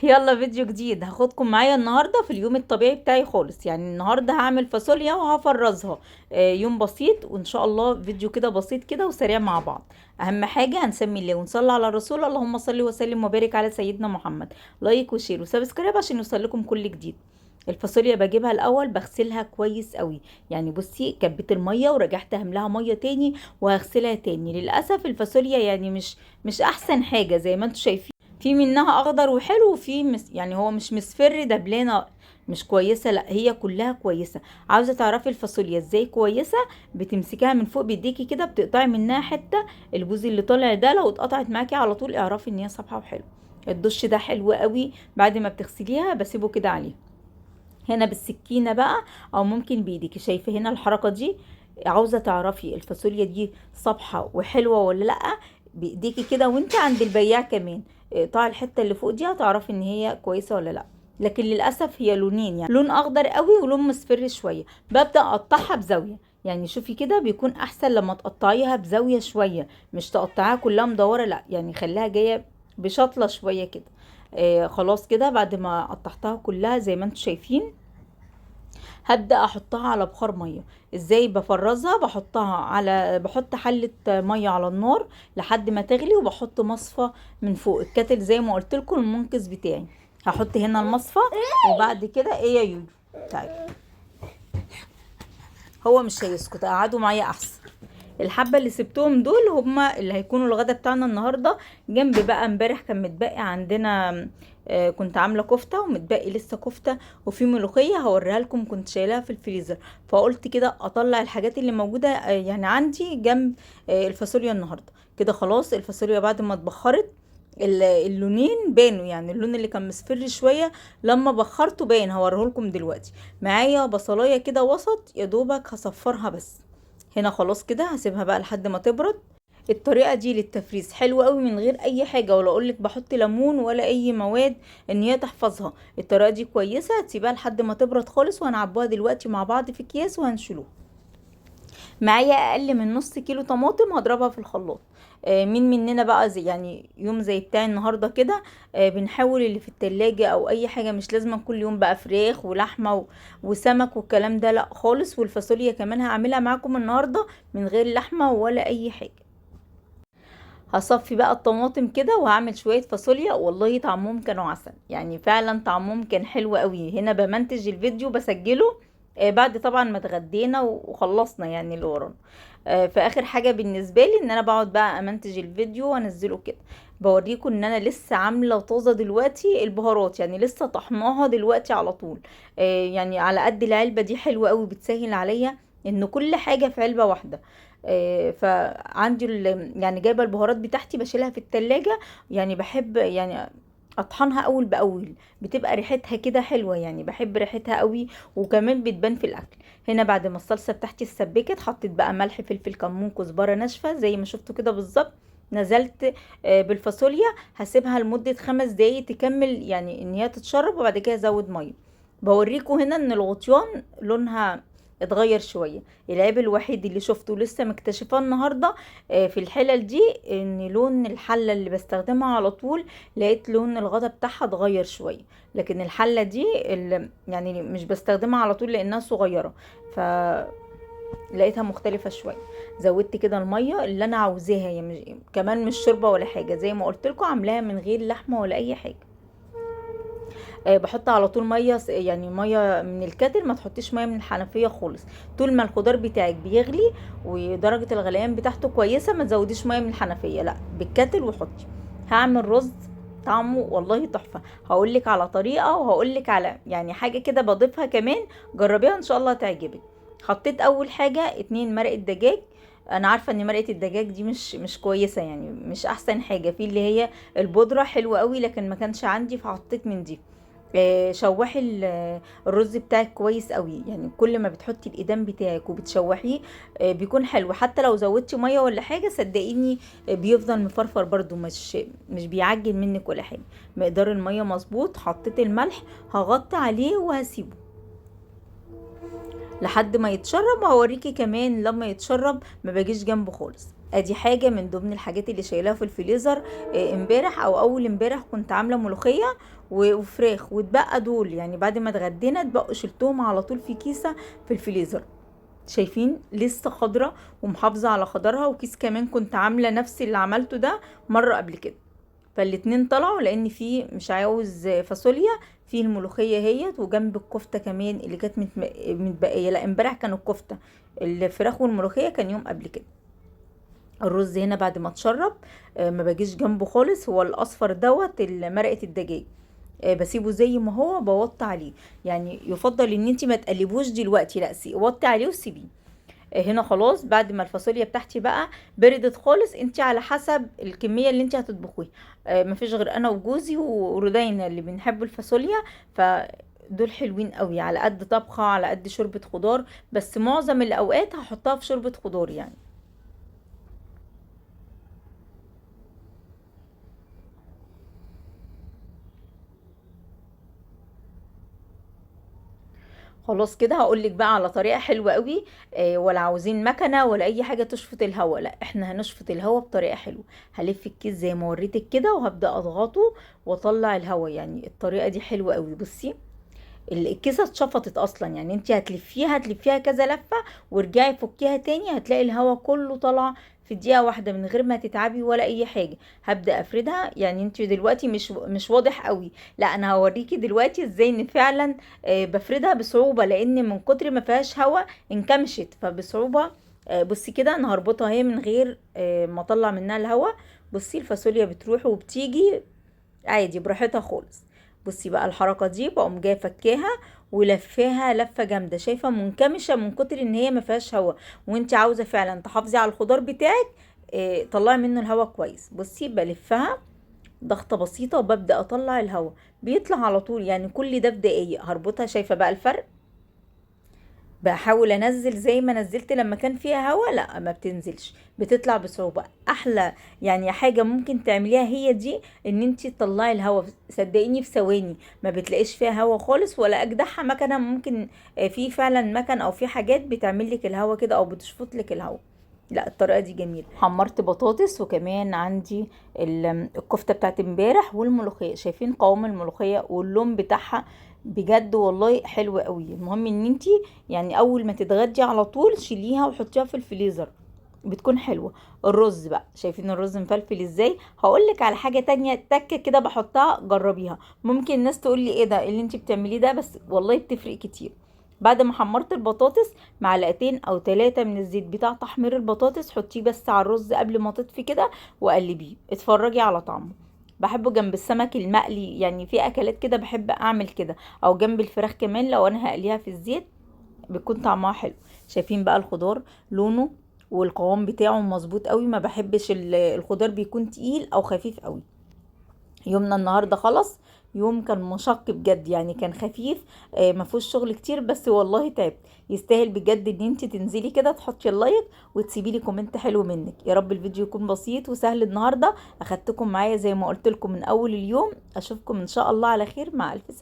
يلا فيديو جديد هاخدكم معايا النهارده في اليوم الطبيعي بتاعي خالص. يعني النهارده هعمل فاصوليا وهفرزها. يوم بسيط وان شاء الله فيديو كده بسيط كده وسريع مع بعض. اهم حاجه هنسمي الله ونصلي على الرسول، اللهم صل وسلم وبارك على سيدنا محمد. لايك وشير وسبسكرايب عشان يوصلكم كل جديد. الفاصوليا بجيبها الاول بغسلها كويس قوي. يعني بصي كبيت الميه ورجعت هملاها ميه تاني وهغسلها تاني. للاسف الفاصوليا يعني مش احسن حاجه زي ما انتم شايفين. في منها اخضر وحلو، وفي يعني هو مش مصفر دبلانه مش كويسه، لا هي كلها كويسه. عاوزه تعرفي الفاصوليا ازاي كويسه؟ بتمسكيها من فوق بايديكي كده، بتقطعي منها حته. البوز اللي طالع ده لو اتقطعت معاكي على طول اعرفي ان هي صبحه وحلو. الدش ده حلو قوي بعد ما بتغسليها بسيبه كده عليه. هنا بالسكينه بقى او ممكن بايديكي. شايفه هنا الحركه دي؟ عاوزه تعرفي الفاصوليا دي صبحه وحلوه ولا لا؟ بايديكي كده وانت عند البياع كمان اقطعي الحته اللي فوق دي هتعرفي ان هي كويسه ولا لا. لكن للاسف هي لونين، يعني لون اخضر قوي ولون مصفر شويه. ببدا اقطعها بزاويه. يعني شوفي كده بيكون احسن لما تقطعيها بزاويه شويه، مش تقطعيها كلها مدوره، لا يعني خليها جايه بشطله شويه كده. خلاص كده بعد ما قطعتها كلها زي ما انتم شايفين هبدأ احطها على بخار ميه. ازاي بفرزها؟ بحط حلة ميه على النار لحد ما تغلي، وبحط مصفى من فوق الكاتل زي ما قلت لكم المنقذ بتاعي. هحط هنا المصفى وبعد كده ايه يا يويو؟ طيب هو مش هيسكت، قعدوا معايا احسن. الحبة اللي سبتهم دول هما اللي هيكونوا الغدا بتاعنا النهاردة. جنب بقى امبارح كان متبقي عندنا كنت عاملة كفتة ومتبقي لسه كفتة، وفي ملوخية هوريها لكم كنت شايلاها في الفريزر. فقلت كده اطلع الحاجات اللي موجودة يعني عندي جنب الفاصوليا النهاردة. كده خلاص الفاصوليا بعد ما اتبخرت اللونين بانوا، يعني اللون اللي كان مصفر شوية لما بخرته باين. هوريهولكم دلوقتي. معايا بصلاية كده وسط يا دوبك هصفرها بس. هنا خلاص كده هسيبها بقى لحد ما تبرد. الطريقه دي للتفريز حلوه قوي من غير اي حاجه، ولا اقولك بحط ليمون ولا اي مواد ان هي تحفظها. الطريقه دي كويسه. هتسيبها لحد ما تبرد خالص وهنعبوها دلوقتي مع بعض في اكياس وهنشيلوها. معايا اقل من نص كيلو طماطم هضربها في الخلاط. مين مننا بقى زي يعني يوم زي بتاعي النهارده كده بنحاول اللي في التلاجة او اي حاجه، مش لازم كل يوم بقى فراخ ولحمه وسمك والكلام ده لا خالص. والفاصوليا كمان هعملها معاكم النهارده من غير لحمه ولا اي حاجه. هصفي بقى الطماطم كده وهعمل شويه فاصوليا، والله طعمهم كانوا عسل، يعني فعلا طعمهم كان حلو قوي. هنا بمنتج الفيديو بسجله بعد طبعا ما اتغدينا وخلصنا يعني اللي ورانا. فاخر حاجه بالنسبه لي ان انا بقعد بقى امنتج الفيديو وانزله كده. بوريكم ان انا لسه عامله طازه دلوقتي البهارات، يعني لسه طحناها دلوقتي على طول. يعني على قد العلبه دي حلوه قوي بتسهل عليا ان كل حاجه في علبه واحده. فعندي يعني جايبه البهارات بتاعتي بشيلها في التلاجة. يعني بحب يعني اطحنها اول باول، بتبقى ريحتها كده حلوه، يعني بحب ريحتها قوي وكمان بتبان في الاكل. هنا بعد ما الصلصه بتاعتي اتسبكت حطيت بقى ملح فلفل كمون كزبره ناشفه زي ما شفتوا كده بالظبط. نزلت بالفاصوليا. هسيبها لمده 5 دقايق تكمل يعني ان هي تتشرب، وبعد كده ازود ميه. بوريكم هنا ان الغطيان لونها اتغير شويه. العيب الوحيد اللي شفته لسه مكتشفاه النهارده في الحلل دي ان لون الحله اللي بستخدمها على طول لقيت لون الغطا بتاعها اتغير شويه. لكن الحله دي اللي يعني مش بستخدمها على طول لانها صغيره، ف لقيتها مختلفة شوية. زودت كده المية اللي انا عاوزاها، يعني كمان مش شوربة ولا حاجة، زي ما قلت لكم عاملاها من غير لحمة ولا اي حاجة. بحط على طول ميه يعني ميه من الكاتل، ما تحطيش ميه من الحنفيه خالص. طول ما الخضار بتاعك بيغلي ودرجه الغليان بتاعته كويسه ما تزوديش ميه من الحنفيه، لا بالكاتل وحطي. هعمل رز طعمه والله تحفه. هقولك على طريقه وهقولك على يعني حاجه كده بضيفها كمان، جربيها ان شاء الله تعجبك. حطيت اول حاجه 2 مرقه دجاج. انا عارفه ان مرقه الدجاج دي مش كويسه، يعني مش احسن حاجه في اللي هي البودره حلوه قوي، لكن ما كانش عندي فحطيت من دي. شوحي الرز بتاعك كويس قوي، يعني كل ما بتحطي الايدام بتاعك وبتشوحيه بيكون حلو. حتى لو زودتي ميه ولا حاجه صدقيني بيفضل مفرفر برضو، مش بيعجن منك ولا حاجه. مقدار الميه مظبوط. حطيت الملح. هغطي عليه وهسيبه لحد ما يتشرب. هوريكي كمان لما يتشرب ما باجيش جنبه خالص. ادي حاجه من ضمن الحاجات اللي شايلاها في الفريزر. امبارح او اول امبارح كنت عامله ملوخيه وفراخ، واتبقى دول يعني بعد ما اتغدينا اتبقوا، شلتهم على طول في كيسه في الفريزر. شايفين لسه خضرة ومحافظة على خضرها. وكيس كمان كنت عاملة نفس اللي عملته ده مرة قبل كده. فالاتنين طلعوا، لان في مش عاوز فاصوليا، في الملوخية هي، وجنب الكفتة كمان اللي كانت متبقية. لا امبارح كانوا الكفتة، الفراخ والملوخية كان يوم قبل كده. الرز هنا بعد ما اتشرب ما باجيش جنبه خالص، هو الاصفر دوت مرقة الدجاج. بسيبه زي ما هو، بوطي عليه. يعني يفضل ان انتي ما تقلبوش دلوقتي، لا وطي عليه وسيبيه. هنا خلاص بعد ما الفاصوليا بتاعتي بقى بردت خالص، انتي على حسب الكميه اللي انتي هتطبخيها. مفيش غير انا وجوزي ورودينا اللي بنحب الفاصوليا، فدول حلوين قوي على قد طبخه، على قد شوربه خضار. بس معظم الاوقات هحطها في شوربه خضار يعني. خلاص كده هقولك بقى على طريقة حلوة قوي. ولا عاوزين مكنة ولا اي حاجة تشفط الهواء، لا احنا هنشفط الهواء بطريقة حلوة. هلف الكيس زي ما وريتك كده، وهبدأ اضغطه واطلع الهواء. يعني الطريقة دي حلوة قوي. بصي الكيسة اتشفطت اصلا، يعني انت هتلفيها كذا لفة، وارجعي فكيها تاني، هتلاقي الهواء كله طلع في دقيقة واحدة من غير ما تتعبي ولا اي حاجة. هبدأ افردها. يعني انت دلوقتي مش واضح قوي، لا انا هوريكي دلوقتي ازاي ان فعلا بفردها بصعوبة، لان من كتر ما فيهاش هواء انكمشت فبصعوبة. بصي كده انا هربطها هي من غير ما اطلع منها الهواء. بصي الفاصوليا بتروح وبتيجي عادي براحتها خالص. بصي بقى الحركة دي بقوم جايه فكاها ولفاها لفة جامدة، شايفة منكمشة من كتر ان هي ما فيهاش هوا. وانت عاوزة فعلا تحافظي على الخضار بتاعك، طلعي منه الهوا كويس. بصي بلفها ضغطة بسيطة وببدأ اطلع الهوا، بيطلع على طول. يعني كل ده في دقايق هربطها. شايفة بقى الفرق؟ بحاول انزل زي ما نزلت لما كان فيها هوا، لا ما بتنزلش، بتطلع بصعوبة. احلى يعني حاجة ممكن تعمليها هي دي، ان انتي تطلعي الهوا. صدقيني في ثواني ما بتلاقيش فيها هوا خالص. ولا اجدعها مكنة ممكن، في فعلا مكن او في حاجات بتعمل لك الهوا كده او بتشفط لك الهوا. لا الطريقة دي جميلة. حمرت بطاطس، وكمان عندي الكفتة بتاعت امبارح والملوخية. شايفين قوام الملوخية واللون بتاعها؟ بجد والله حلو قوي. المهم ان انتي يعني اول ما تتغدي على طول شيليها وحطيها في الفريزر، بتكون حلوة. الرز بقى شايفين الرز مفلفل ازاي؟ هقولك على حاجة تانية تكة كده بحطها، جربيها. ممكن الناس تقولي ايه ده اللي انتي بتعمليه ده، بس والله بتفرق كتير. بعد ما حمرت البطاطس، معلقتين او 3 من الزيت بتاع تحمير البطاطس حطيه بس على الرز قبل ما تطفي كده، وقلبيه. اتفرجي على طعمه. بحبه جنب السمك المقلي، يعني في اكلات كده بحب اعمل كده، او جنب الفراخ كمان لو انا هقليها في الزيت بيكون طعمها حلو. شايفين بقى الخضار لونه والقوام بتاعه مظبوط قوي. ما بحبش الخضار بيكون تقيل او خفيف قوي. يومنا النهارده خلص. يوم كان مشق بجد، يعني كان خفيف، ما فيهوش شغل كتير، بس والله تعبت. يستاهل بجد ان انت تنزلي كده تحطي اللايك وتسيبي لي كومنت حلو منك. يا رب الفيديو يكون بسيط وسهل النهارده. اخدتكم معايا زي ما قلت لكم من اول اليوم. اشوفكم ان شاء الله على خير. مع الف سلامة.